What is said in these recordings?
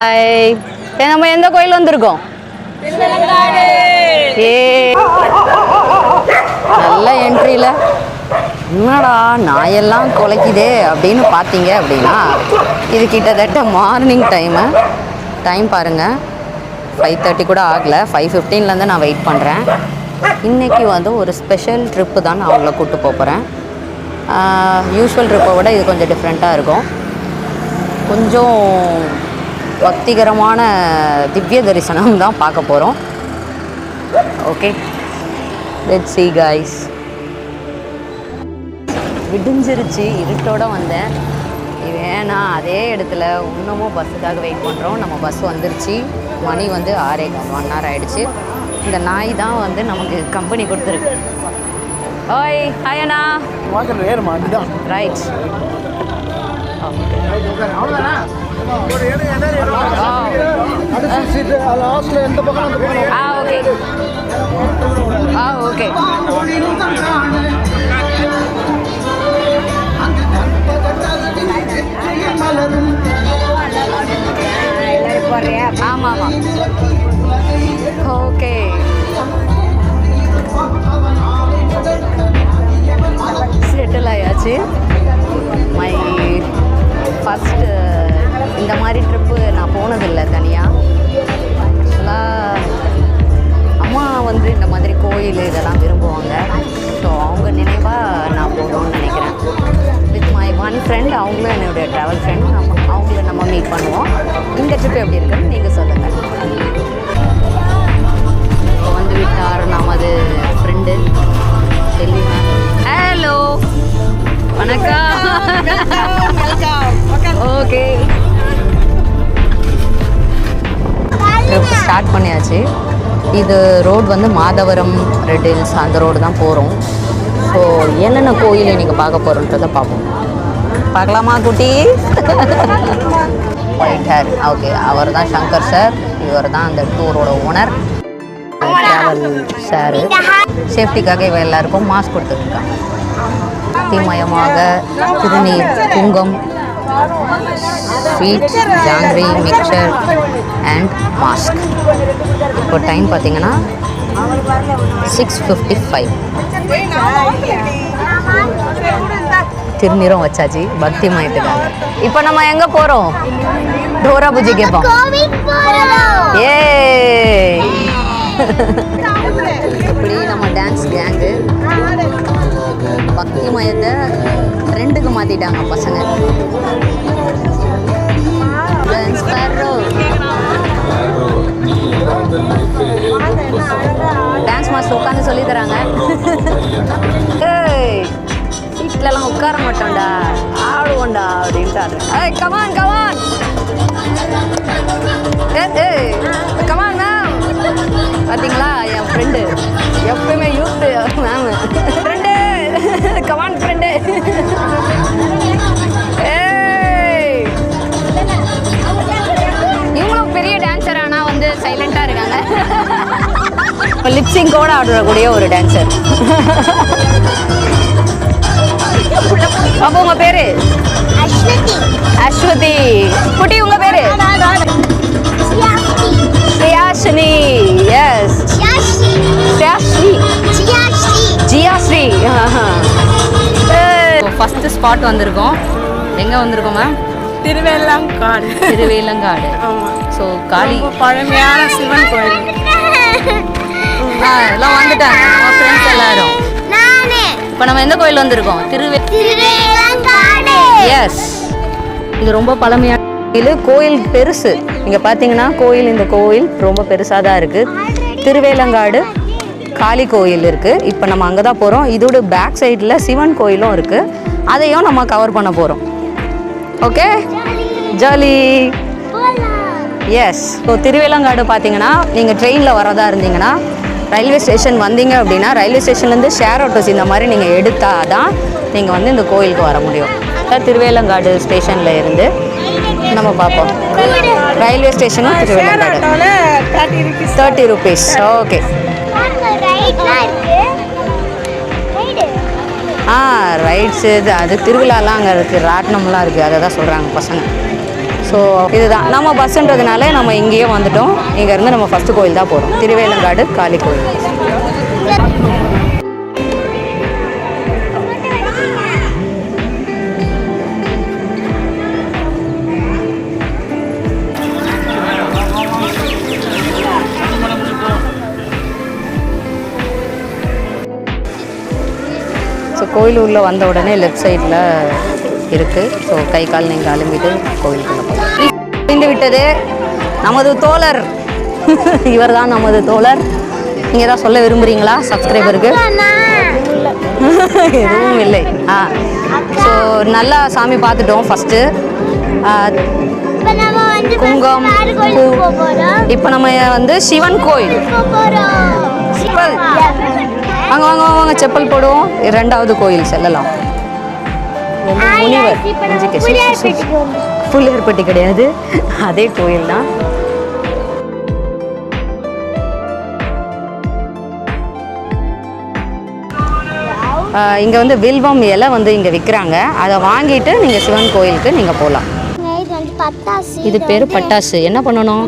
நம்ம எந்த கோயில் வந்திருக்கோம்? நல்ல என்ட்ரியில் என்னடா நாயெல்லாம் குலைக்குதே அப்படின்னு பார்த்தீங்க அப்படின்னா, இது கிட்டத்தட்ட மார்னிங் டைம் பாருங்கள், 5:30 கூட ஆகலை. 5:15 நான் வெயிட் பண்ணுறேன். இன்றைக்கி வந்து ஒரு ஸ்பெஷல் ட்ரிப்பு தான் நான் அவங்கள கூப்பிட்டு போகிறேன். யூஸ்வல் ட்ரிப்பை விட இது கொஞ்சம் டிஃப்ரெண்ட்டாக இருக்கும். கொஞ்சம் பக்திகரமான திவ்ய தரிசனம் தான் பார்க்க போகிறோம். Okay, let's see guys. விடிஞ்சிருச்சு, இருட்டோடு வந்தேன். ஏன்னா அதே இடத்துல இன்னமும் பஸ்ஸுக்காக வெயிட் பண்ணுறோம். நம்ம பஸ் வந்துருச்சு. மணி வந்து 6:15, 1 hour ஆகிடுச்சு. இந்த நாய் தான் வந்து நமக்கு கம்பெனி கொடுத்துருக்கு. ஓய் ஹாய் அண்ணா. Right, okay. ஆமாம் ஓகே. செட்டில் ஆயாச்சு. மை ஃபஸ்ட்டு இந்த மாதிரி ட்ரிப்பு நான் போனதில்லை தனியாக. ஆக்சுவலாக அம்மா வந்து இந்த மாதிரி கோயில் இதெல்லாம் விரும்புவாங்க. ஸோ அவங்க நினைவாக நான் போகணும்னு நினைக்கிறேன். வித் மை ஒன் ஃப்ரெண்ட், அவங்களும் என்னுடைய ட்ராவல் ஃப்ரெண்ட். அவங்கள நம்ம மீட் பண்ணுவோம். இந்த ட்ரிப் எப்படி இருக்குன்னு நீங்கள் சொல்லுங்கள். இப்போ வந்து விட்டார் நமது ஃப்ரெண்டு டெல்லி மேம். ஹலோ, வணக்கம். ஓகே, ட்ரிப் ஸ்டார்ட் பண்ணியாச்சு. இது ரோடு வந்து மாதவரம், ரெட் ஹில்ஸ் அந்த ரோடு தான் போகிறோம். ஸோ என்னென்ன கோயில் நீங்கள் பார்க்க போகிறோன்றதை பார்ப்போம். பார்க்கலாமா குட்டி? White hair, okay. அவர் தான் சங்கர் சார். இவர் தான் அந்த டூரோட ஓனர், ட்ராவல் சார். சேஃப்டிக்காக இவ எல்லாருக்கும் மாஸ்க் கொடுத்துருக்காங்க. தீமயமாக திருநீர், குங்கம், sweet, jangiri, mixture and mask. இப்போ டைம் பார்த்தீங்கன்னா 6:55. திருநீரும் வச்சாச்சு பக்தி மயத்துக்காக. இப்போ நம்ம எங்கே போகிறோம்? டோரா பூஜை கேட்போம். ஏ இப்படி நம்ம டான்ஸ் கேங்கு பக்தி மயத்தை ட்ரெண்டுக்கு மாற்றிட்டாங்க பசங்க. டான்ஸ் மாஸ்டர் உட்காந்து சொல்லி தராங்க. சீட்லலாம் உட்கார மாட்டோம்டா, ஆடுவோண்டா அப்படின்ட்டு ஆடுறேன். ஏய் கமான் கமான், ஏய் கமான் மேம். பார்த்தீங்களா, என் ஃப்ரெண்டு எப்பவுமே youth ma'am. Friend come on friend. ஏய் இவங்களும் பெரிய டான்ஸர், ஆனால் வந்து சைலண்ட்டாக இருக்காங்க. இப்போ லிப்சிங்கோட ஆடக்கூடிய ஒரு டான்ஸர். அப்போ உங்கள் பேர்? அஸ்வதி. குட்டி உங்கள் பேர்? ஸ்ரீயாஷினி. எஸ், ஜியாஸ்ரீ. ஃபஸ்ட்டு ஸ்பாட் வந்திருக்கோம். எங்கே வந்திருக்கோம் மேம்? திருவேலங்காடு. ஸோ காளி பழமையான சிவன் கோயில். எல்லாம் வந்துட்டாங்க நம்ம ஃப்ரெண்ட்ஸ் எல்லாரும். இப்போ நம்ம எந்த கோயில் வந்திருக்கோம்? திருவேலங்காடு. எஸ், இது ரொம்ப பழமையான கோயில். கோயில் பெருசு. நீங்கள் பார்த்தீங்கன்னா இந்த கோயில் ரொம்ப பெருசாக தான் இருக்குது. திருவேலங்காடு காளி கோயில் இருக்குது. இப்போ நம்ம அங்கே தான் போகிறோம். இதோட பேக் சைடில் சிவன் கோயிலும் இருக்குது. அதையும் நம்ம கவர் பண்ண போகிறோம். Okay, jolly. S, so Thiruvelangadu பார்த்தீங்கன்னா நீங்கள் ட்ரெயினில் வரதா இருந்தீங்கன்னா ரயில்வே ஸ்டேஷன் வந்தீங்க அப்படின்னா ரயில்வே ஸ்டேஷன்லேருந்து ஷேர் ஆட்டோஸ் இந்த மாதிரி நீங்கள் எடுத்தால் தான் நீங்கள் வந்து இந்த கோயிலுக்கு வர முடியும். திருவேலங்காடு ஸ்டேஷனில் இருந்து நம்ம பார்ப்போம். ரயில்வே ஸ்டேஷனும் திருவேலங்காடு 30 rupees. ஓகே, ரைட்ஸு அது திருவிழாலாம் அங்கே இருக்குது, ராட்டினம்லாம் இருக்குது. அதை தான் சொல்கிறாங்க பசங்க. ஸோ ஸோ இதுதான் நம்ம பஸ்ஸுன்றதுனால நம்ம இங்கேயே வந்துட்டோம். இங்கேருந்து நம்ம ஃபஸ்ட்டு கோயில் தான் போகிறோம், திருவேலங்காடு காளி கோயில். ஸோ கோயில் உள்ளே வந்த உடனே லெஃப்ட் சைடில் இருக்குது. ஸோ கை கால் நீங்கள் அலும்பிட்டு கோயிலுக்குள்ளே போகலாம். புரிந்து விட்டது, நமது தோழர் இவர் தான் நமது தோழர். நீங்கள் தான் சொல்ல விரும்புகிறீங்களா சப்ஸ்கிரைபருக்கு? எதுவும் இல்லை. ஸோ நல்லா சாமி பார்த்துட்டோம் ஃபஸ்ட்டு. குங்கம் பூ. இப்போ நம்ம வந்து சிவன் கோயில். வாங்க வாங்க வாங்க செப்பல் போடுவோம். இரண்டாவது கோயில் செல்லலாம். முனிவர் புள்ளியர்பட்டி கிடையாது, அதே கோயில் தான். இங்கே வந்து வில்வம் இலை வந்து இங்கே விற்கிறாங்க. அதை வாங்கிட்டு நீங்கள் சிவன் கோயிலுக்கு நீங்கள் போகலாம். இது பேர் பட்டாசு. என்ன பண்ணணும்?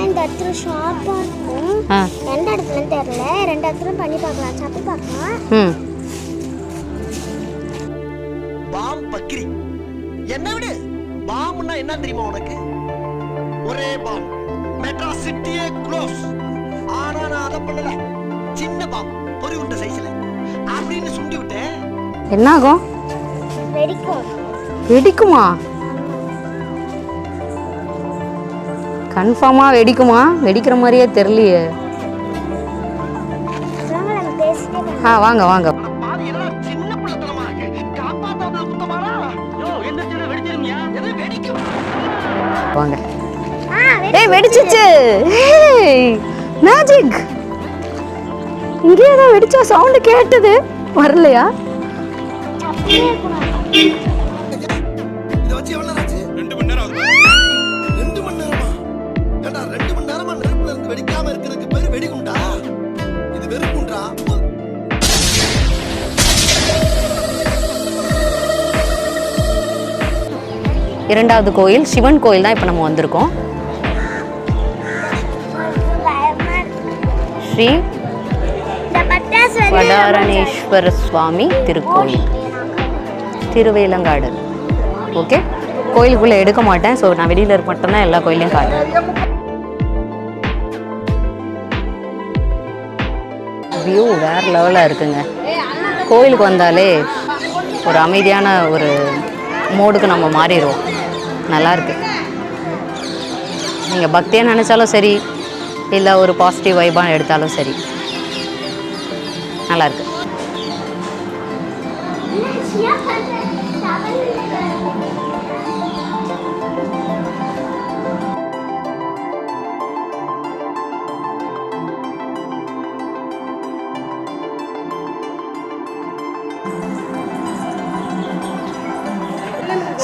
இந்த இடத்துல ஷார்ப்பா இருக்கும். எந்த இடத்துல தெரியல, ரெண்டு இடத்துல பண்ணி பார்க்கலாம், சாப்பிட்டு பார்க்கலாம். பாம் பக்கிரி என்ன விடு. பாம்னா என்ன தெரியுமா உனக்கு? ஒரே பாம், மெட்ராஸ் சிட்டியே க்ளோஸ். ஆனா நான் அதை பண்ணல. சின்ன பாம், பொறி உண்ட சைஸ்ல அப்படின்னு சுண்டி விட்டேன். என்ன ஆகும்? வெடிக்கும். வெடிக்குமா? கன்ஃபார்மா வெடிக்குமா? வெடிக்கிற மாதிரியே தெரியலையே. வாங்க வாங்க. வாங்க. ஏய் வெடிச்சிச்சு. ஏய் மேஜிக். இங்கே ஏதோ வெடிச்சா சவுண்ட் கேட்டது, வரலையா? இத வச்சு எவ்வளவு ஆச்சு? 2 மணி நேரம் ஆகுது. 2 மணி நேரமா? ஏண்டா 2 மணி நேரமா நெருப்புல இருந்து வெடிக்காம இருக்கிறதுக்கு பேரு வெடிகுண்டா? இது வெறுக்குண்டா. இரண்டாவது கோயில் சிவன் கோயில் தான் இப்போ நம்ம வந்திருக்கோம். ஸ்ரீ வடாரணேஸ்வர சுவாமி திருக்கோயில், திருவேலங்காடு. ஓகே, கோயிலுக்குள்ளே எடுக்க மாட்டேன். ஸோ நான் வெளியில் மட்டும்தான் எல்லா கோயிலையும் காட்டுறேன். வியூ வேறு லெவலாக இருக்குங்க. கோயிலுக்கு வந்தாலே ஒரு அமைதியான ஒரு மோடுக்கு நம்ம மாறிடுவோம். நல்லாயிருக்கு. நீங்கள் பக்தியாக நினச்சாலும் சரி, இல்லை ஒரு பாசிட்டிவ் வைபாக எடுத்தாலும் சரி, நல்லாயிருக்கு.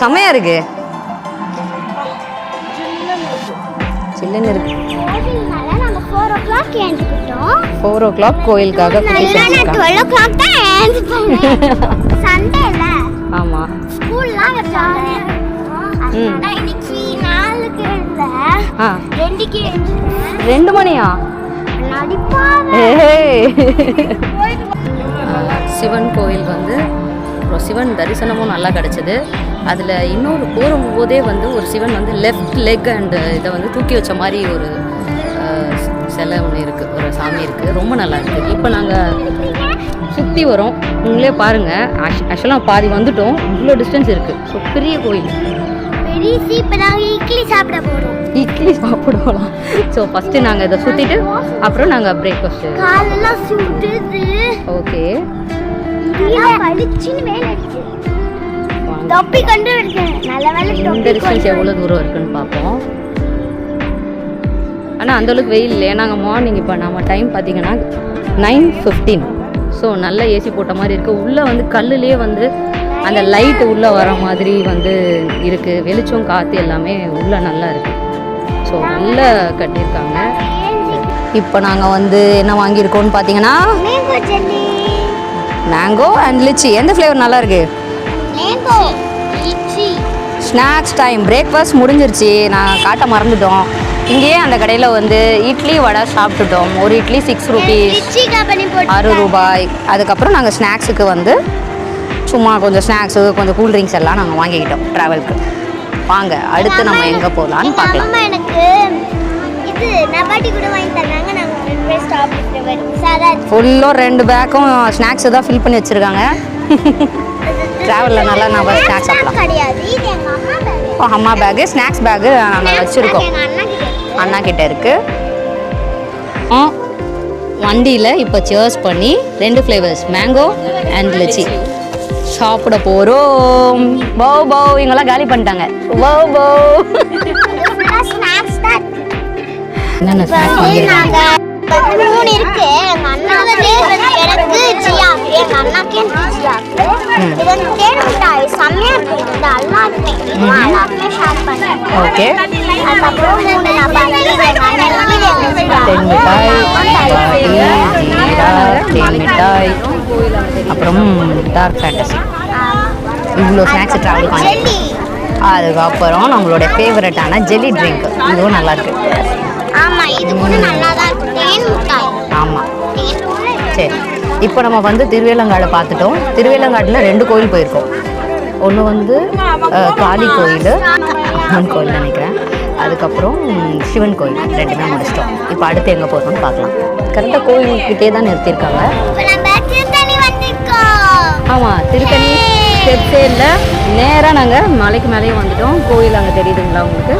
செம்மையா இருக்கு. சில்லுன்னு இருக்கு. 4 o'clock கோயிலுக்காக ஆமா. ரெண்டு மணியா? சிவன் கோயில் வந்து சிவன் தரிசனமும் நல்லா கிடச்சிது. அதில் இன்னொரு போகும்போதே வந்து ஒரு சிவன் வந்து லெஃப்ட் லெக் அண்ட் இதை வந்து தூக்கி வச்ச மாதிரி ஒரு சிலை ஒன்று இருக்குது, ஒரு சாமி இருக்குது. ரொம்ப நல்லா இருக்குது. இப்போ நாங்கள் சுற்றி வரோம், உங்களே பாருங்கள். ஆக்சுவலாக பாதி வந்துட்டோம், இவ்வளோ டிஸ்டன்ஸ் இருக்குது. ஸோ பெரிய கோயில். இட்லி சாப்பிட போகிறோம். இட்லி சாப்பிடுவோம். ஸோ ஃபஸ்ட்டு நாங்கள் இதை சுற்றிட்டு அப்புறம் நாங்கள் பிரேக்ஃபாஸ்ட்டு. காலெல்லாம் சுடுது. ஓகே, தொப்பி கண்டு இருக்கேன். நல்ல வேளை இந்த டிஸ்டன்ஸ் எவ்வளோ தூரம் இருக்குன்னு பார்ப்போம். ஆனால் அந்தளவுக்கு வெயில் இல்லை. நாங்கள் மார்னிங் இப்போ நம்ம டைம் பார்த்தீங்கன்னா 9:15. ஸோ நல்ல ஏசி போட்ட மாதிரி இருக்குது. உள்ளே வந்து கல்லுலேயே வந்து அந்த லைட்டு உள்ளே வர மாதிரி வந்து இருக்குது. வெளிச்சம் காற்று எல்லாமே உள்ளே நல்லா இருக்குது. ஸோ நல்லா கட்டியிருக்காங்க. இப்போ நாங்கள் வந்து என்ன வாங்கியிருக்கோன்னு பார்த்தீங்கன்னா மேங்கோ அண்ட் லிச்சி. எந்த ஃப்ளேவர் நல்லா இருக்கு? Snacks time. பிரேக்ஃபாஸ்ட் முடிஞ்சிருச்சு, நான் காட்ட மறந்துட்டோம். இங்கேயே அந்த கடையில் வந்து இட்லி வடை சாப்பிட்டுட்டோம். ஒரு இட்லி 6 rupees, 6 ரூபாய். அதுக்கப்புறம் நாங்கள் ஸ்நாக்ஸுக்கு வந்து சும்மா கொஞ்சம் ஸ்நாக்ஸு கொஞ்சம் கூல்ட்ரிங்க்ஸ் எல்லாம் நாங்கள் வாங்கிக்கிட்டோம் ட்ராவலுக்கு. வாங்க அடுத்து நம்ம எங்கே போகலான்னு பார்க்கலாம். அம்மா எனக்கு இது நபாட்டி கூட வாங்கி தந்தாங்க. நாங்கள் 2 பேர் சாப்பிட்டு சாதா ஃபுல்லாக 2 பேக்கும் ஸ்நாக்ஸு தான் ஃபில் பண்ணி வச்சுருக்காங்க. ட்ராவலில் நல்லா நம்ம ஸ்நாக்ஸ் சாப்பிடலாம். கிடையாது, இது எங்கள் அம்மா பேக். இப்போ அம்மா பேக்கு ஸ்நாக்ஸ் பேக்கு நாங்கள் வச்சுருக்கோம். எங்கள் அண்ணா கிட்ட இருக்கு. அண்ணா கிட்ட இருக்கு. வண்டியில் இப்போ சேர்ஸ் பண்ணி 2 ஃப்ளேவர்ஸ் மேங்கோ அண்ட் லிச்சி சாப்பிட போகிறோம். பௌ பௌ இவங்கெல்லாம் காலி பண்ணிட்டாங்க. பௌ பௌ ஸ்நாக்ஸ் தான். என்னென்ன ஸ்நாக்ஸ் வாங்கியிருக்காங்க? 3 இருக்கு. எங்க அண்ணாவுக்கு எனக்கு ஜியா, எங்க அண்ணாக்கு எனக்கு ஜியா. இது வந்து தேன் மிட்டாய் செம்மையா இருக்கு. இந்த எல்லாருமே எல்லாருமே ஷேர் பண்ணேன். ஓகே. அதுக்கப்புறம் 3 நபாட்டி எங்க அண்ணனுக்கு இது எங்க ஜியா. தேன் மிட்டாய், ஜீரா, தேன் மிட்டாய், அப்புறம் டார்க் ஃபேண்டசி. இவ்வளோ ஸ்நாக்ஸ் ட்ராவல் பண்ணி. ஜெல்லி. அதுக்கப்புறம் நம்மளோட ஃபேவரட்டான ஜெல்லி ட்ரிங்க், இதுவும் நல்லாயிருக்கு. ஆமா, இது கூட நல்லா தான் இருக்கு. தேன் மிட்டாய். ஆமாம். தேன் கூட சரி, இப்போ நம்ம வந்து திருவேலங்காடை பார்த்துட்டோம். திருவேலங்காட்டில் 2 கோயில் போயிருக்கோம். ஒன்று வந்து காளி கோயில், அம்மன் கோயில் நினைக்கிறேன். அதுக்கப்புறம் சிவன் கோயில், 2மே முடிச்சிட்டோம். இப்போ அடுத்து எங்கே போகிறோம்னு பார்க்கலாம். கரெக்டாக கோயில்கிட்டே தான் நிறுத்தியிருக்காங்க. இப்ப நம்ம திருத்தணி வந்திருக்கோம். ஆமாம், திருத்தணி ஸ்டெப்ஸே இல்லை, நேராக நாங்கள் மலைக்கு மேலேயே வந்துட்டோம். கோயில் அங்கே தெரியுதுங்களா உங்களுக்கு?